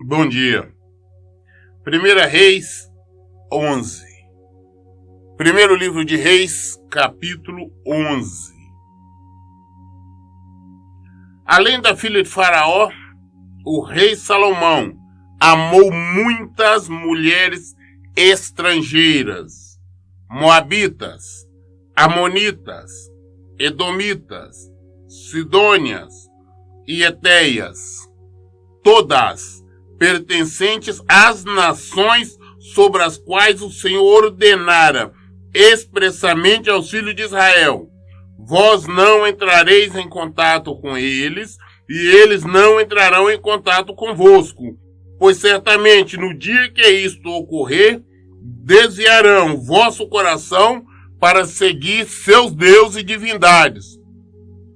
Bom dia. 1 Reis 11. Primeiro livro de Reis, capítulo 11. Além da filha de Faraó, o rei Salomão amou muitas mulheres estrangeiras, moabitas, amonitas, edomitas, sidônias e etéias, todas pertencentes às nações sobre as quais o Senhor ordenara expressamente aos filhos de Israel: vós não entrareis em contato com eles, e eles não entrarão em contato convosco, pois certamente no dia que isto ocorrer, desviarão o vosso coração para seguir seus deuses e divindades.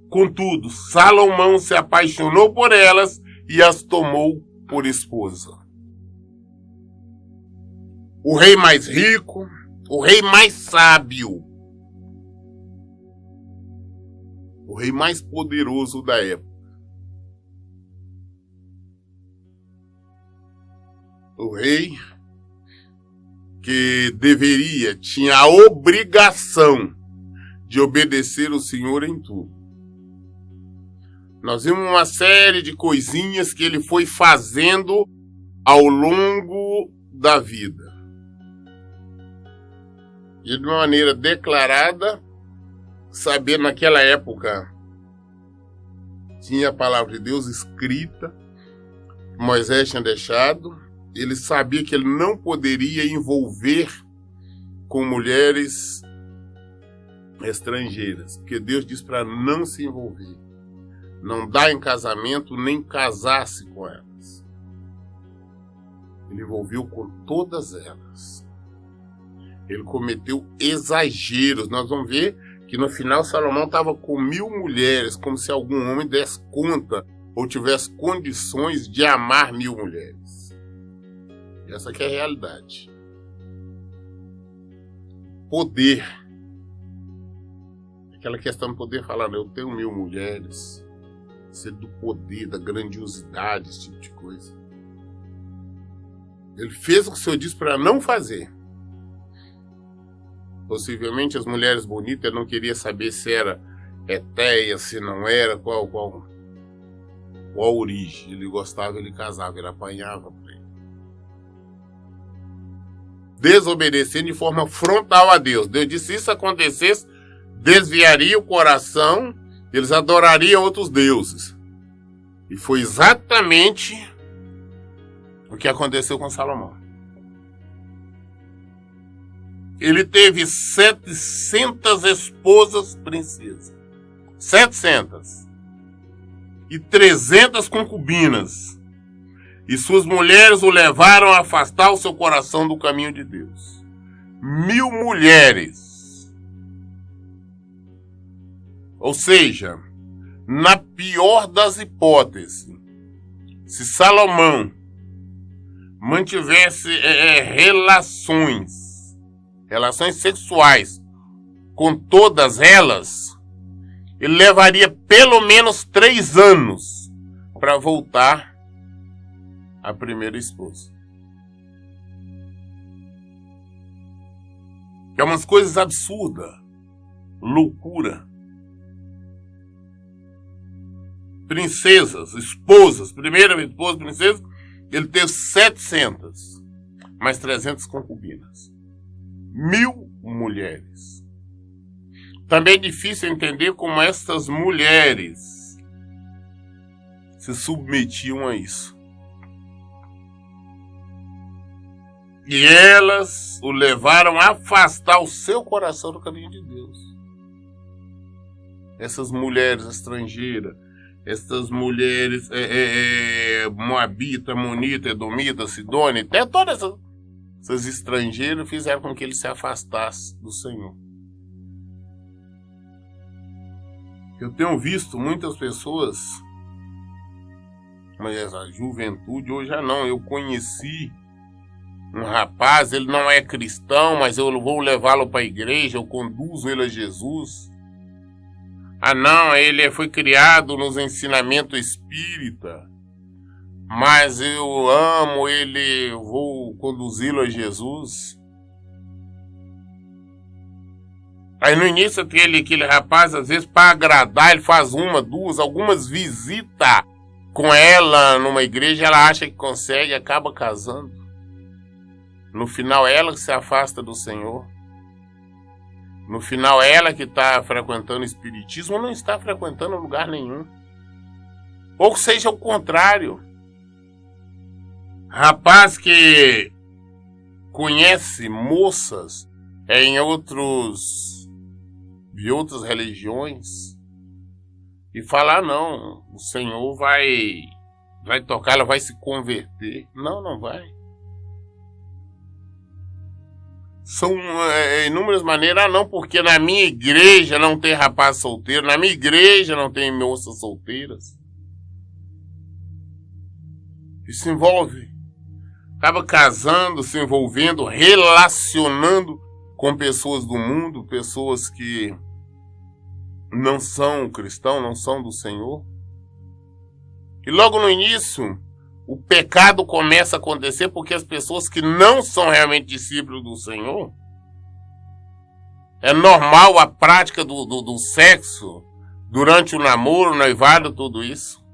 Contudo, Salomão se apaixonou por elas e as tomou por esposa. O rei mais rico, o rei mais sábio, o rei mais poderoso da época, o rei que tinha a obrigação de obedecer o Senhor em tudo. Nós vimos uma série de coisinhas que ele foi fazendo ao longo da vida. E de uma maneira declarada, saber naquela época tinha a palavra de Deus escrita, que Moisés tinha deixado. Ele sabia que ele não poderia envolver com mulheres estrangeiras, porque Deus diz para não se envolver. Não dá em casamento, nem casar-se com elas. Ele envolveu com todas elas. Ele cometeu exageros. Nós vamos ver que no final Salomão estava com 1000 mulheres, como se algum homem desse conta ou tivesse condições de amar 1000 mulheres. Essa que é a realidade. Poder. Aquela questão do poder falar, eu tenho 1000 mulheres. Ser do poder, da grandiosidade, esse tipo de coisa. Ele fez o que o Senhor disse para não fazer. Possivelmente as mulheres bonitas, ele não queria saber se era etéia, se não era, qual a origem. Ele gostava, ele casava, ele apanhava para ele. Desobedecendo de forma frontal a Deus. Deus disse: se isso acontecesse, desviaria o coração, eles adorariam outros deuses. E foi exatamente o que aconteceu com Salomão. Ele teve 700 esposas princesas. 700. E 300 concubinas. E suas mulheres o levaram a afastar o seu coração do caminho de Deus. 1000 mulheres. Ou seja, na pior das hipóteses, se Salomão mantivesse relações sexuais com todas elas, ele levaria pelo menos 3 anos para voltar à primeira esposa. É umas coisas absurdas, loucura. Princesas, esposas, primeira esposa, princesa, ele teve 700, mais 300 concubinas. 1000 mulheres. Também é difícil entender como estas mulheres se submetiam a isso. E elas o levaram a afastar o seu coração do caminho de Deus. Essas mulheres estrangeiras, essas mulheres moabita, amonita, edomita, sidônia, até todas essas estrangeiras fizeram com que ele se afastasse do Senhor. Eu tenho visto muitas pessoas, mas a juventude hoje já não. Eu conheci um rapaz, ele não é cristão, mas eu vou levá-lo para a igreja, eu conduzo ele a Jesus. Ah não, ele foi criado nos ensinamentos espírita, mas eu amo ele, vou conduzi-lo a Jesus. Aí no início aquele rapaz, às vezes para agradar, ele faz uma, duas, algumas visitas com ela numa igreja, ela acha que consegue, acaba casando. No final, ela que se afasta do Senhor. No final, ela que está frequentando o espiritismo, não está frequentando lugar nenhum. Ou seja, o contrário. Rapaz que conhece moças de outras religiões e fala, não, o Senhor vai tocar, ela vai se converter. Não, não vai. São inúmeras maneiras. Não, porque na minha igreja não tem rapaz solteiro, na minha igreja não tem moças solteiras. E se envolve. Acaba casando, se envolvendo, relacionando com pessoas do mundo, pessoas que não são cristãos, não são do Senhor. E logo no início, o pecado começa a acontecer porque as pessoas que não são realmente discípulos do Senhor, é normal a prática do sexo durante o namoro, o noivado, tudo isso.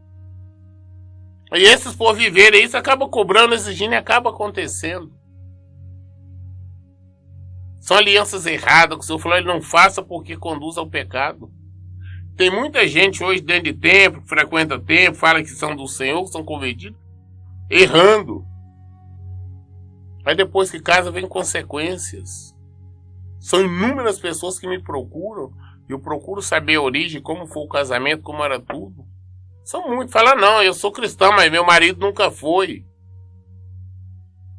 E esses por viverem isso, acaba cobrando, exigindo e acaba acontecendo. São alianças erradas que o Senhor falou, ele não faça porque conduz ao pecado. Tem muita gente hoje dentro de templo, que frequenta templo, fala que são do Senhor, que são convertidos, errando. Aí depois que casa vem consequências. São inúmeras pessoas que me procuram, e eu procuro saber a origem, como foi o casamento, como era tudo. São muitos. Fala, não, eu sou cristão, mas meu marido nunca foi.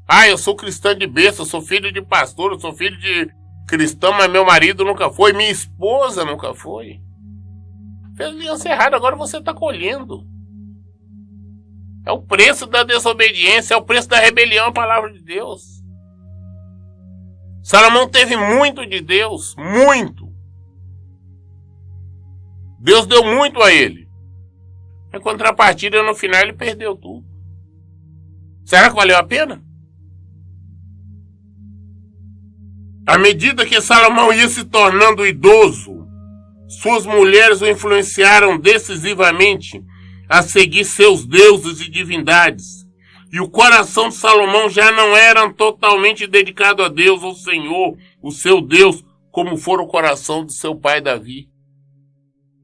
Ah, eu sou cristã de berço, eu sou filho de pastor, eu sou filho de cristão, mas meu marido nunca foi, minha esposa nunca foi. Fez aliança errada, agora você está colhendo. É o preço da desobediência, é o preço da rebelião à palavra de Deus. Salomão teve muito de Deus, muito. Deus deu muito a ele. Em contrapartida, no final, ele perdeu tudo. Será que valeu a pena? À medida que Salomão ia se tornando idoso, suas mulheres o influenciaram decisivamente a seguir seus deuses e divindades. E o coração de Salomão já não era totalmente dedicado a Deus, ao Senhor, o seu Deus, como fora o coração de seu pai Davi.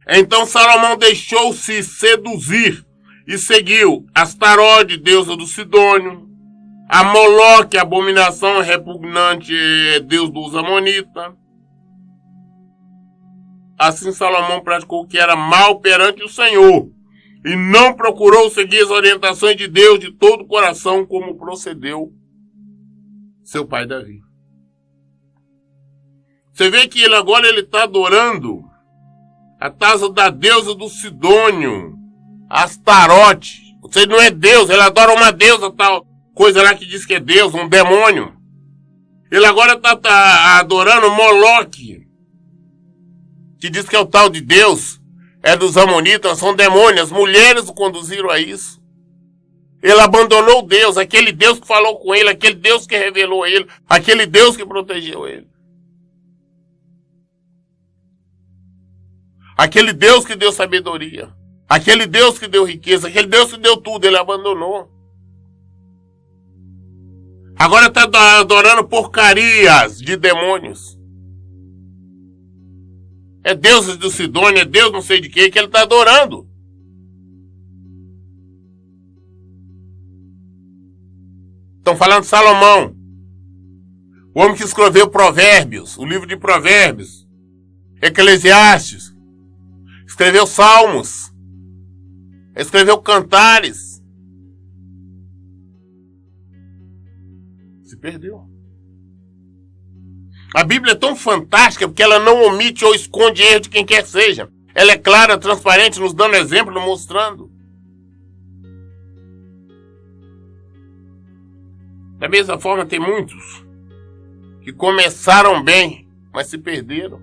Então Salomão deixou-se seduzir e seguiu Astarote, deusa do Sidônio, a Moloque, abominação repugnante, deus dos Amonitas. Assim Salomão praticou o que era mal perante o Senhor, e não procurou seguir as orientações de Deus de todo o coração, como procedeu seu pai Davi. Você vê que ele agora está adorando a taça da deusa do Sidônio, Astarote. Você não é Deus, ele adora uma deusa, tal coisa lá que diz que é Deus, um demônio. Ele agora está adorando Moloque, que diz que é o tal de Deus, é dos Amonitas, são demônios, as mulheres o conduziram a isso. Ele abandonou Deus, aquele Deus que falou com ele, aquele Deus que revelou ele, aquele Deus que protegeu ele. Aquele Deus que deu sabedoria, aquele Deus que deu riqueza, aquele Deus que deu tudo, ele abandonou. Agora está adorando porcarias de demônios. É Deus do Sidônio, é Deus não sei de quê, que ele está adorando. Estão falando de Salomão, o homem que escreveu Provérbios, o livro de Provérbios, Eclesiastes, escreveu Salmos, escreveu Cantares. Se perdeu. A Bíblia é tão fantástica porque ela não omite ou esconde erro de quem quer que seja. Ela é clara, transparente, nos dando exemplo, nos mostrando. Da mesma forma, tem muitos que começaram bem, mas se perderam.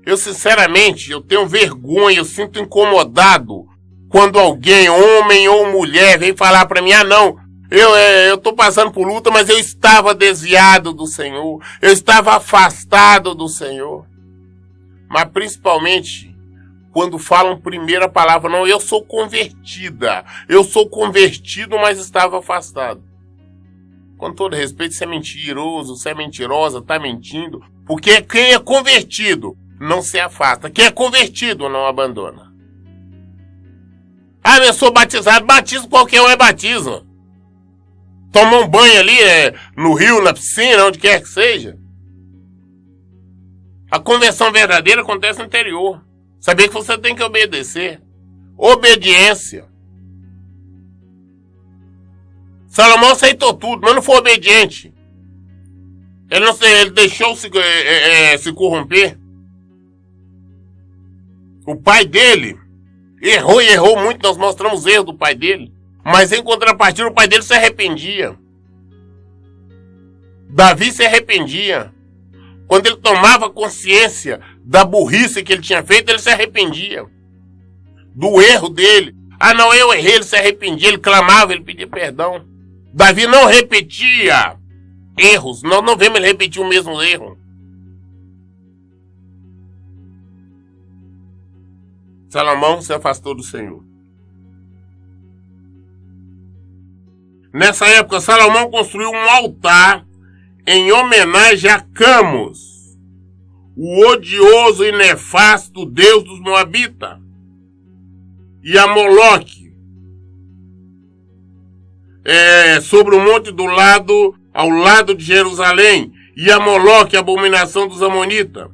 Eu, sinceramente, eu tenho vergonha, eu sinto incomodado quando alguém, homem ou mulher, vem falar para mim, não, eu tô passando por luta, mas eu estava desviado do Senhor, eu estava afastado do Senhor. Mas principalmente, quando falam primeira palavra, não, eu sou convertida, eu sou convertido, mas estava afastado. Com todo respeito, você é mentiroso, você é mentirosa, tá mentindo, porque quem é convertido não se afasta, quem é convertido não abandona. Eu sou batizado, batismo qualquer um é batismo. Toma um banho ali, no rio, na piscina, onde quer que seja. A conversão verdadeira acontece no interior. Saber que você tem que obedecer. Obediência. Salomão aceitou tudo, mas não foi obediente. Ele deixou se corromper. O pai dele errou muito, nós mostramos erro do pai dele. Mas em contrapartida, o pai dele se arrependia. Davi se arrependia. Quando ele tomava consciência da burrice que ele tinha feito, ele se arrependia. Do erro dele. Não, eu errei, ele se arrependia, ele clamava, ele pedia perdão. Davi não repetia erros. Nós não vemos ele repetir o mesmo erro. Salomão se afastou do Senhor. Nessa época, Salomão construiu um altar em homenagem a Camus, o odioso e nefasto deus dos Moabitas, e a Moloque, sobre o monte ao lado de Jerusalém, e a Moloque, a abominação dos Amonitas.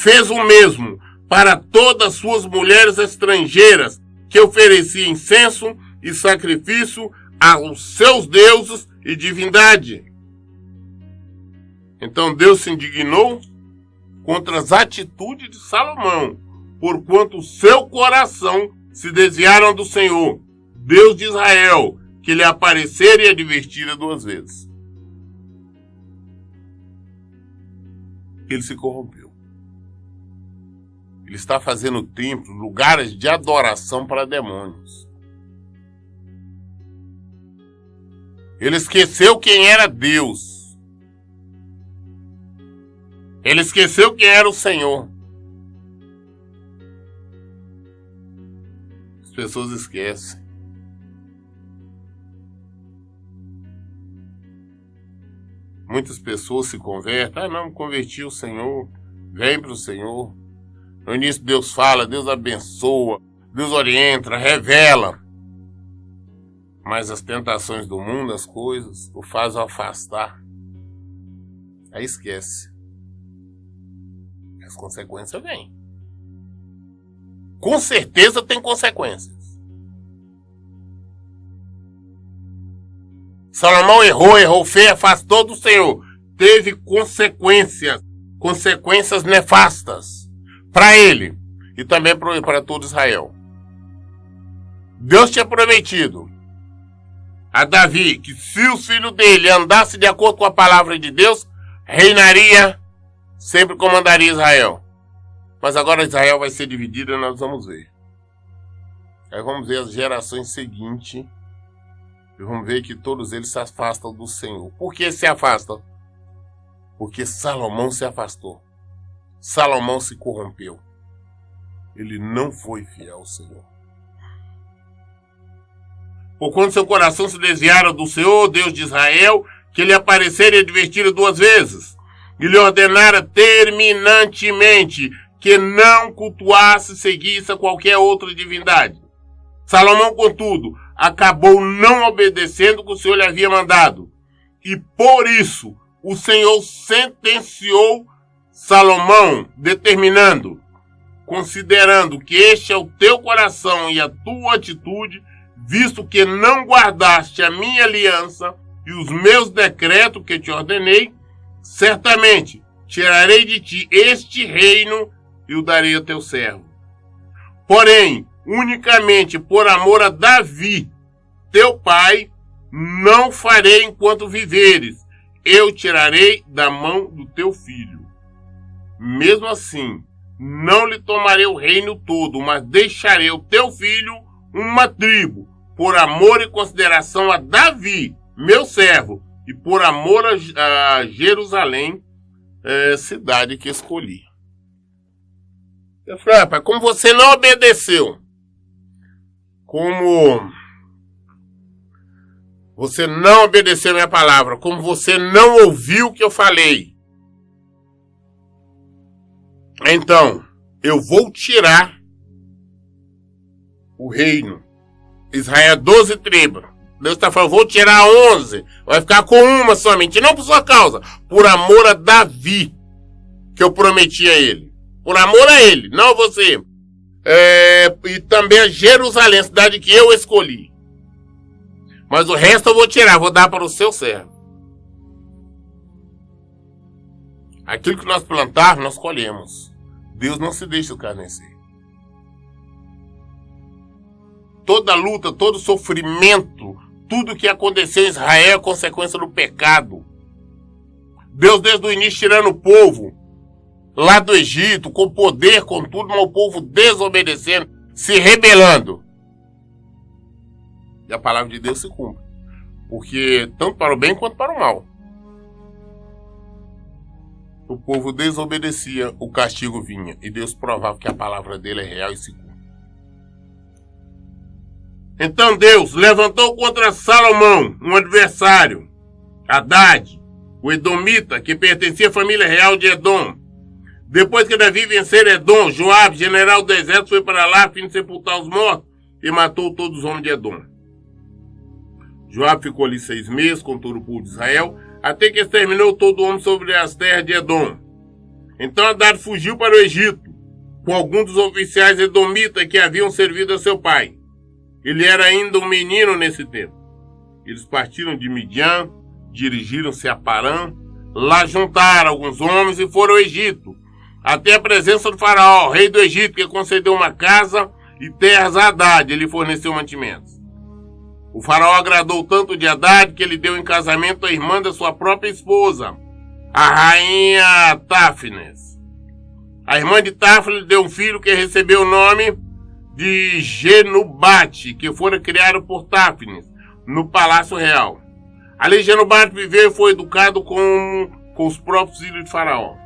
Fez o mesmo para todas as suas mulheres estrangeiras, que ofereciam incenso e sacrifício aos seus deuses e divindade. Então Deus se indignou contra as atitudes de Salomão, porquanto o seu coração se desviaram do Senhor, Deus de Israel, que lhe aparecera e advertira 2 vezes. Ele se corrompeu. Ele está fazendo templos, lugares de adoração para demônios. Ele esqueceu quem era Deus. Ele esqueceu quem era o Senhor. As pessoas esquecem. Muitas pessoas se convertem. Não, me converti ao Senhor. Vem para o Senhor. No início Deus fala, Deus abençoa, Deus orienta, revela. Mas as tentações do mundo, as coisas, o fazem afastar. Aí esquece. As consequências vêm. Com certeza tem consequências. Salomão errou feio, afastou do Senhor. Teve consequências nefastas para ele e também para todo Israel. Deus tinha prometido a Davi que se os filhos dele andassem de acordo com a palavra de Deus, reinaria, sempre comandaria Israel. Mas agora Israel vai ser dividida e nós vamos ver. Aí vamos ver as gerações seguintes e vamos ver que todos eles se afastam do Senhor. Por que se afastam? Porque Salomão se afastou. Salomão se corrompeu. Ele não foi fiel ao Senhor. Porquanto seu coração se desviara do Senhor, Deus de Israel, que lhe aparecera e advertira 2 vezes, e lhe ordenara terminantemente que não cultuasse e seguisse a qualquer outra divindade. Salomão, contudo, acabou não obedecendo o que o Senhor lhe havia mandado, e por isso o Senhor sentenciou Salomão, determinando, considerando que este é o teu coração e a tua atitude, visto que não guardaste a minha aliança e os meus decretos que te ordenei, certamente tirarei de ti este reino e o darei a teu servo. Porém, unicamente por amor a Davi, teu pai não farei enquanto viveres. Eu tirarei da mão do teu filho. Mesmo assim, não lhe tomarei o reino todo, mas deixarei o teu filho uma tribo, por amor e consideração a Davi, meu servo, e por amor a Jerusalém, cidade que escolhi. Eu falei, rapaz, como você não obedeceu, como você não obedeceu a minha palavra, como você não ouviu o que eu falei, então eu vou tirar o reino. Israel 12 tribos. Deus está falando, vou tirar 11. Vai ficar com uma somente. Não por sua causa. Por amor a Davi. Que eu prometi a ele. Por amor a ele. Não a você. E também a Jerusalém. A cidade que eu escolhi. Mas o resto eu vou tirar. Vou dar para o seu servo. Aquilo que nós plantarmos, nós colhemos. Deus não se deixa escarnecer. Toda luta, todo sofrimento, tudo que aconteceu em Israel é consequência do pecado. Deus desde o início tirando o povo lá do Egito, com poder, com tudo, mas o povo desobedecendo, se rebelando. E a palavra de Deus se cumpre. Porque tanto para o bem quanto para o mal. O povo desobedecia, o castigo vinha. E Deus provava que a palavra dele é real e se cumpre. Então Deus levantou contra Salomão um adversário, Haddad, o Edomita, que pertencia à família real de Edom. Depois que Davi vencer Edom, Joabe, general do exército, foi para lá a fim de sepultar os mortos e matou todos os homens de Edom. Joabe ficou ali 6 meses com todo o povo de Israel, até que exterminou todo homem sobre as terras de Edom. Então Haddad fugiu para o Egito, com alguns dos oficiais edomitas que haviam servido a seu pai. Ele era ainda um menino nesse tempo. Eles partiram de Midian, dirigiram-se a Parã, lá juntaram alguns homens e foram ao Egito, até a presença do faraó, rei do Egito, que concedeu uma casa e terras a Haddad, ele forneceu mantimentos. O faraó agradou tanto de Haddad que ele deu em casamento a irmã da sua própria esposa, a rainha Táfnis. A irmã de Táfnis deu um filho que recebeu o nome de Genubate, que fora criado por Táfnis, no Palácio Real. Ali Genubate viveu e foi educado com os próprios filhos de Faraó.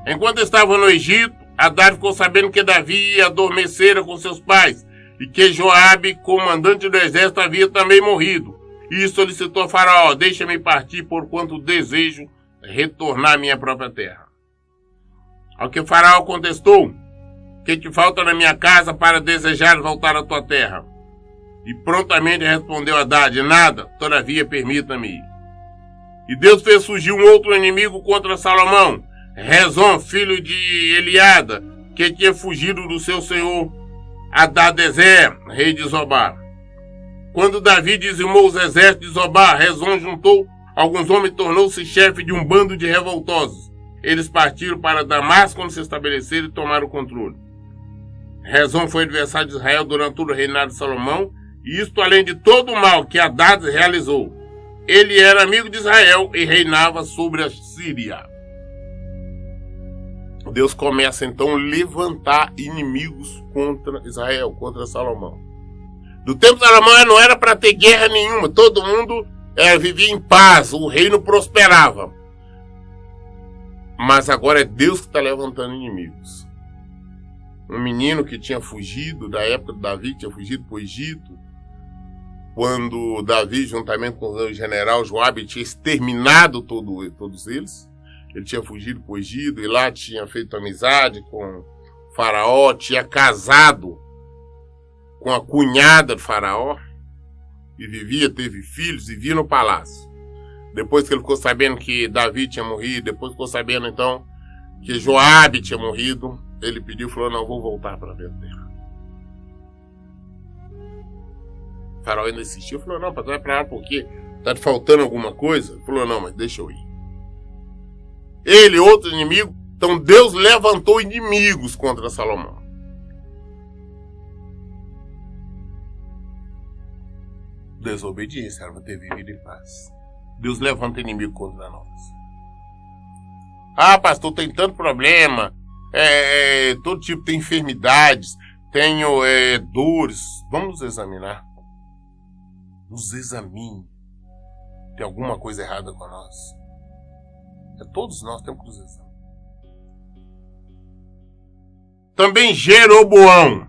Enquanto estava no Egito, Haddad ficou sabendo que Davi adormecera com seus pais e que Joabe, comandante do exército, havia também morrido. E solicitou a Faraó, deixa-me partir, porquanto desejo retornar à minha própria terra. Ao que Faraó contestou, que te falta na minha casa para desejar voltar à tua terra? E prontamente respondeu Haddad, nada, todavia permita-me ir. E Deus fez surgir um outro inimigo contra Salomão, Rezon, filho de Eliada, que tinha fugido do seu senhor Hadadezer, rei de Zobá. Quando Davi dizimou os exércitos de Zobá, Rezon juntou alguns homens e tornou-se chefe de um bando de revoltosos. Eles partiram para Damasco quando se estabeleceram e tomaram o controle. Rezon foi adversário de Israel durante todo o reinado de Salomão, e isto além de todo o mal que Haddad realizou. Ele era amigo de Israel e reinava sobre a Síria. Deus começa então a levantar inimigos contra Israel, contra Salomão. Do tempo de Salomão não era para ter guerra nenhuma, todo mundo vivia em paz, o reino prosperava. Mas agora é Deus que está levantando inimigos. Um menino que tinha fugido, da época de Davi, tinha fugido para o Egito, quando Davi, juntamente com o general Joabe, tinha exterminado todos eles. Ele tinha fugido para o Egito e lá tinha feito amizade com o faraó, tinha casado com a cunhada do faraó e teve filhos e vivia no palácio. Depois que ele ficou sabendo que Davi tinha morrido, depois ficou sabendo então que Joabe tinha morrido, ele pediu e falou, não, vou voltar para a minha terra. O faraó ainda insistiu, falou, não, vai para lá porque está te faltando alguma coisa? Ele falou, não, mas deixa eu ir. Ele, outro inimigo, então Deus levantou inimigos contra Salomão. desobediência, era para ter vivido em paz. Deus levanta inimigo contra nós. Ah, pastor, tem tanto problema, todo tipo de enfermidades, tenho dores. Vamos nos examinar. Nos examine. Tem alguma coisa errada com nós? Todos nós temos que nos examinar. Também Jeroboão,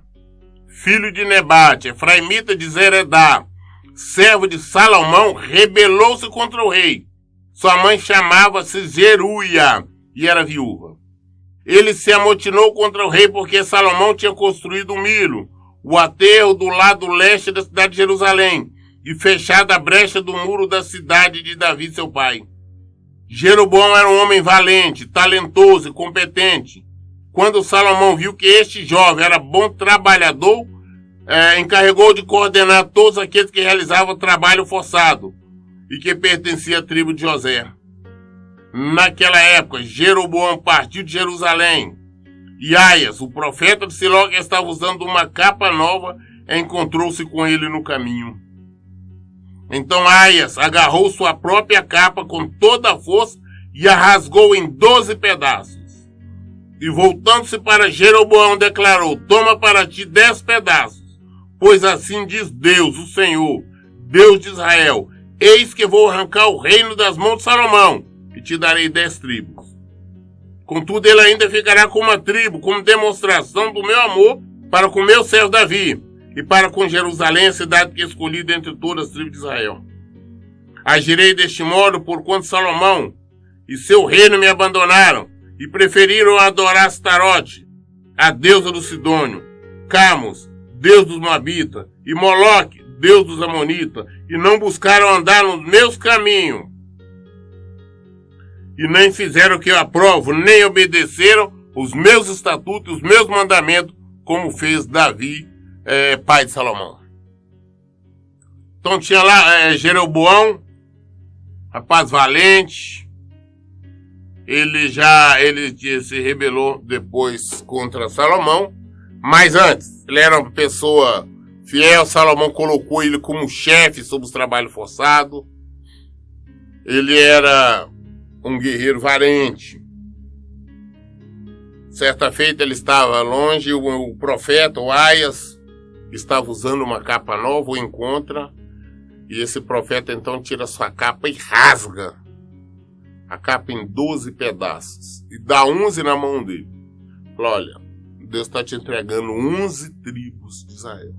filho de Nebate, efraimita de Zeredá, servo de Salomão, rebelou-se contra o rei. Sua mãe chamava-se Zeruia e era viúva. Ele se amotinou contra o rei porque Salomão tinha construído um milo, o aterro do lado leste da cidade de Jerusalém, e fechado a brecha do muro da cidade de Davi, seu pai. Jeroboão era um homem valente, talentoso e competente. Quando Salomão viu que este jovem era bom trabalhador, encarregou de coordenar todos aqueles que realizavam trabalho forçado e que pertencia à tribo de José. Naquela época, Jeroboão partiu de Jerusalém e Aias, o profeta de Siló, que estava usando uma capa nova, encontrou-se com ele no caminho. Então Aias agarrou sua própria capa com toda a força e a rasgou em 12 pedaços. E voltando-se para Jeroboão, declarou: toma para ti 10 pedaços, pois assim diz Deus, o Senhor, Deus de Israel: eis que vou arrancar o reino das mãos de Salomão, e te darei 10 tribos. Contudo, ele ainda ficará com uma tribo, como demonstração do meu amor para com meu servo Davi, e para com Jerusalém, a cidade que escolhi dentre todas as tribos de Israel. Agirei deste modo, porquanto Salomão e seu reino me abandonaram, e preferiram adorar Astarote, a deusa do Sidônio, Camos, deus dos Moabitas, e Moloque, deus dos Amonitas, e não buscaram andar nos meus caminhos, e nem fizeram o que eu aprovo, nem obedeceram os meus estatutos, os meus mandamentos, como fez Davi, pai de Salomão. Então tinha lá Jeroboão, rapaz valente. Ele se rebelou depois contra Salomão, mas antes ele era uma pessoa fiel. Salomão colocou ele como chefe sobre os trabalhos forçados. Ele era um guerreiro valente. Certa feita ele estava longe, o profeta, o Aias, estava usando uma capa nova, o encontra, e esse profeta então tira sua capa e rasga a capa em 12 pedaços e dá 11 na mão dele. Fala: olha, Deus está te entregando 11 tribos de Israel.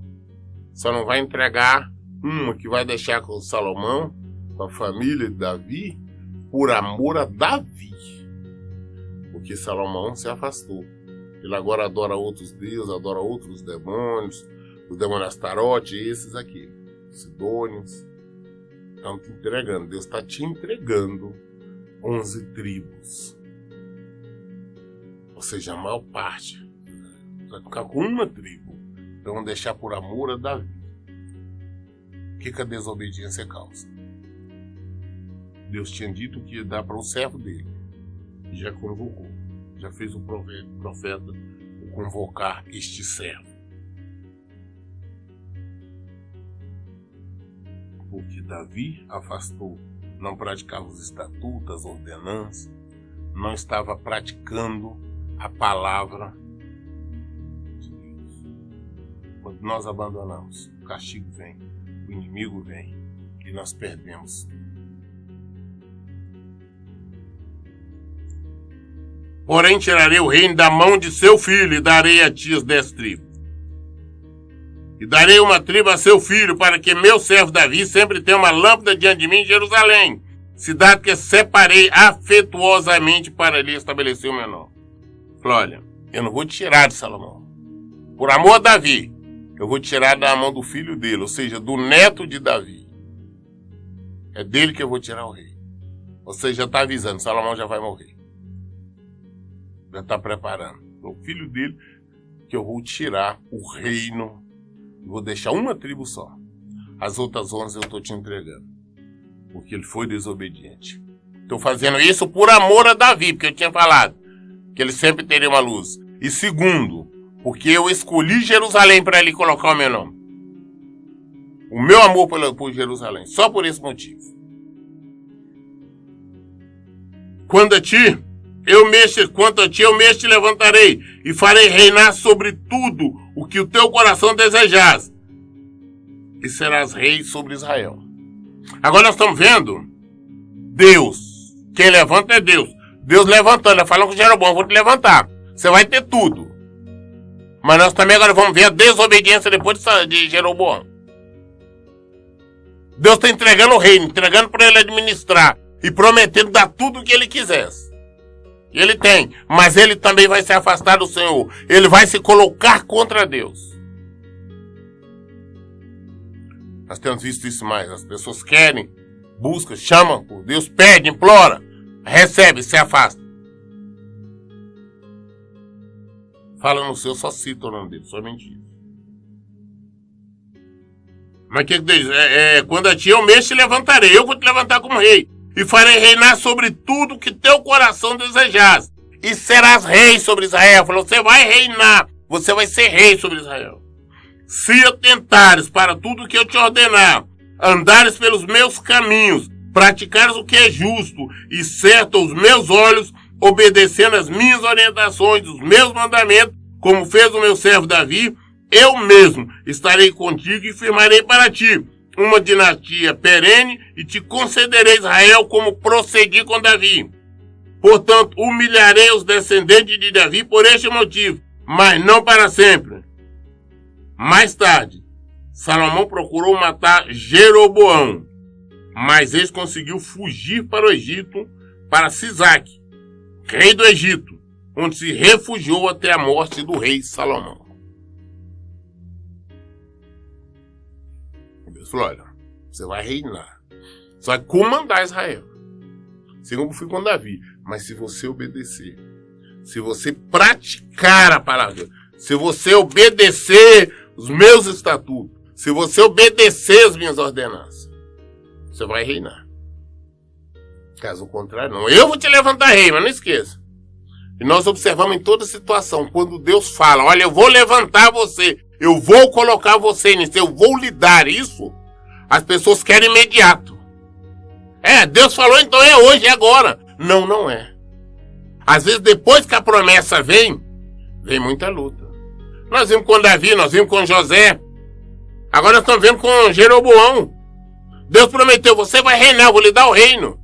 Só não vai entregar uma que vai deixar com Salomão, com a família de Davi, por amor a Davi. Porque Salomão se afastou. Ele agora adora outros deuses, adora outros demônios, os demônios Astarote, esses aqui, Sidônios. Estão te entregando. Deus está te entregando 11 tribos. Ou seja, a maior parte. Vai ficar com uma tribo. Então deixar por amor a Davi. O que a desobediência causa? Deus tinha dito que ia dar para o servo dele. E já convocou. Já fez o profeta convocar este servo. Porque Davi afastou, não praticava os estatutos, as ordenanças, não estava praticando a palavra de Deus. Quando nós abandonamos, o castigo vem, o inimigo vem e nós perdemos. Porém, tirarei o reino da mão de seu filho e darei a ti as 10 tribos. E darei uma tribo a seu filho, para que meu servo Davi sempre tenha uma lâmpada diante de mim em Jerusalém, cidade que separei afetuosamente para lhe estabelecer o meu nome. Falei: olha, eu não vou te tirar de Salomão. Por amor a Davi, eu vou te tirar da mão do filho dele, ou seja, do neto de Davi. É dele que eu vou tirar o rei. Ou seja, já está avisando, Salomão já vai morrer. Já está preparando. O filho dele, que eu vou tirar o reino. Vou deixar uma tribo só. As outras 11 eu estou te entregando. Porque ele foi desobediente. Estou fazendo isso por amor a Davi, porque eu tinha falado que ele sempre teria uma luz. E segundo, porque eu escolhi Jerusalém para ele colocar o meu nome. O meu amor por Jerusalém. Só por esse motivo. Quanto a ti, eu mesmo te levantarei e farei reinar sobre tudo o que o teu coração desejar. E serás rei sobre Israel. Agora nós estamos vendo Deus. Quem levanta é Deus. Deus levantando, falando com Jeroboão, vou te levantar. Você vai ter tudo. Mas nós também agora vamos ver a desobediência depois de Jeroboão. Deus está entregando o reino, entregando para ele administrar e prometendo dar tudo o que ele quisesse. E ele tem, mas ele também vai se afastar do Senhor. Ele vai se colocar contra Deus. Nós temos visto isso mais. As pessoas querem, buscam, chamam por Deus, pede, implora, recebe, se afasta. Fala no seu, só cita o nome dele, somente isso. Mas o que diz? Quando a ti eu mesmo te levantarei, eu vou te levantar como rei, e farei reinar sobre tudo que teu coração desejar, e serás rei sobre Israel. Falou, você vai reinar, você vai ser rei sobre Israel. Se atentares para tudo que eu te ordenar, andares pelos meus caminhos, praticares o que é justo e certo aos meus olhos, obedecendo as minhas orientações, os meus mandamentos, como fez o meu servo Davi, eu mesmo estarei contigo e firmarei para ti uma dinastia perene e te concederei Israel como procedi com Davi. Portanto, humilharei os descendentes de Davi por este motivo, mas não para sempre. Mais tarde, Salomão procurou matar Jeroboão, mas ele conseguiu fugir para o Egito, para Sisaque, rei do Egito, onde se refugiou até a morte do rei Salomão. Deus falou, olha, você vai reinar, você vai comandar Israel, assim como fui com Davi, mas se você obedecer, se você praticar a palavra, se você obedecer os meus estatutos, se você obedecer as minhas ordenanças, você vai reinar. Caso contrário, não. Eu vou te levantar rei, mas não esqueça. E nós observamos em toda situação, quando Deus fala, olha, eu vou levantar você, eu vou colocar você nisso, eu vou lhe dar isso, as pessoas querem imediato. Deus falou, então é hoje, é agora. Não, não é. Às vezes, depois que a promessa vem muita luta. Nós vimos com Davi, nós vimos com José. Agora nós estamos vendo com Jeroboão. Deus prometeu, você vai reinar, eu vou lhe dar o reino.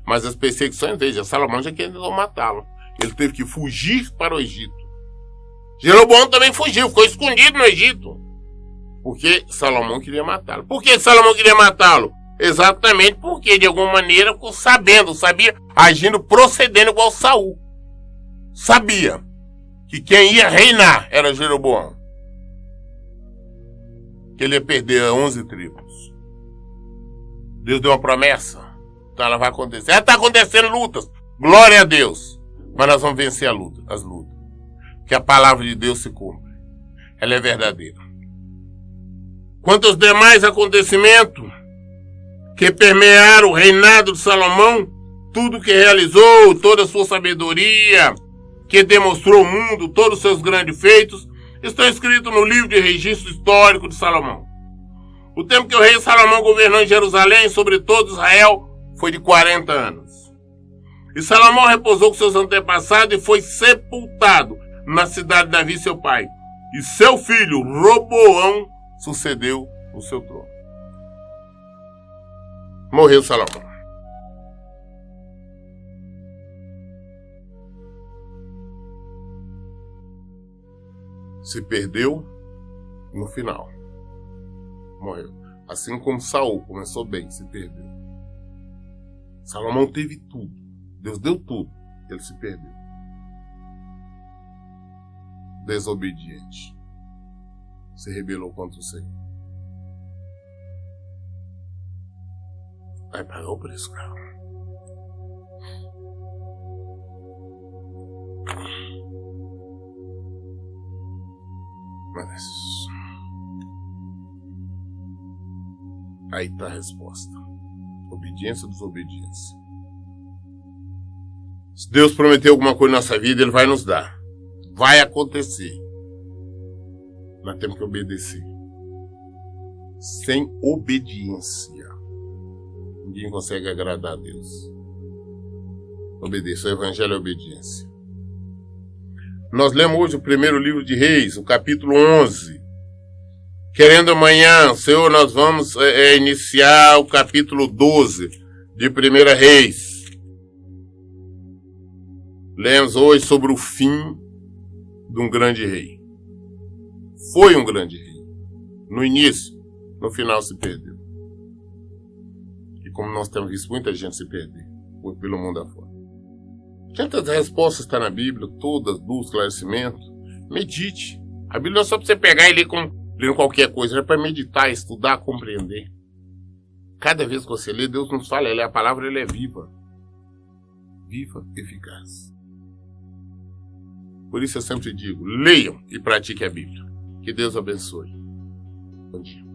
Mas as perseguições, veja, Salomão já queria matá-lo. Ele teve que fugir para o Egito. Jeroboão também fugiu, ficou escondido no Egito. Porque Salomão queria matá-lo. Por que Salomão queria matá-lo? Exatamente porque, de alguma maneira, ficou sabia, agindo, procedendo igual Saul. Sabia que quem ia reinar era Jeroboão. Que ele ia perder 11 tribos. Deus deu uma promessa. Então ela vai acontecer. Está acontecendo lutas. Glória a Deus. Mas nós vamos vencer as lutas. Que a palavra de Deus se cumpre. Ela é verdadeira. Quanto aos demais acontecimentos que permearam o reinado de Salomão, tudo que realizou, toda a sua sabedoria, que demonstrou ao mundo, todos os seus grandes feitos, estão escritos no livro de registro histórico de Salomão. O tempo que o rei Salomão governou em Jerusalém sobre todo Israel foi de 40 anos. E Salomão repousou com seus antepassados e foi sepultado na cidade de Davi, seu pai. E seu filho, Roboão, sucedeu no seu trono. Morreu Salomão. Se perdeu no final. Morreu. Assim como Saul começou bem, se perdeu. Salomão teve tudo. Deus deu tudo. Ele se perdeu. Desobediente. Se rebelou contra o Senhor. Vai pagar o preço, cara. Mas aí está a resposta. Obediência ou desobediência? Se Deus prometeu alguma coisa na nossa vida, Ele vai nos dar. Vai acontecer. Nós temos que obedecer. sem obediência, ninguém consegue agradar a Deus. Obedeça, o evangelho é obediência. Nós lemos hoje o primeiro livro de Reis, o capítulo 11. Querendo amanhã, Senhor, nós vamos iniciar o capítulo 12 de 1 Reis. Lemos hoje sobre o fim de um grande rei. Foi um grande rei. No início, no final se perdeu. E como nós temos visto muita gente se perder pelo mundo afora. Tantas respostas estão na Bíblia, todas do esclarecimento. Medite. A Bíblia não é só para você pegar e ler lendo qualquer coisa, é para meditar, estudar, compreender. Cada vez que você lê, Deus nos fala, a palavra é viva. Viva, eficaz. Por isso eu sempre digo, leiam e pratiquem a Bíblia. Que Deus abençoe. Bom dia.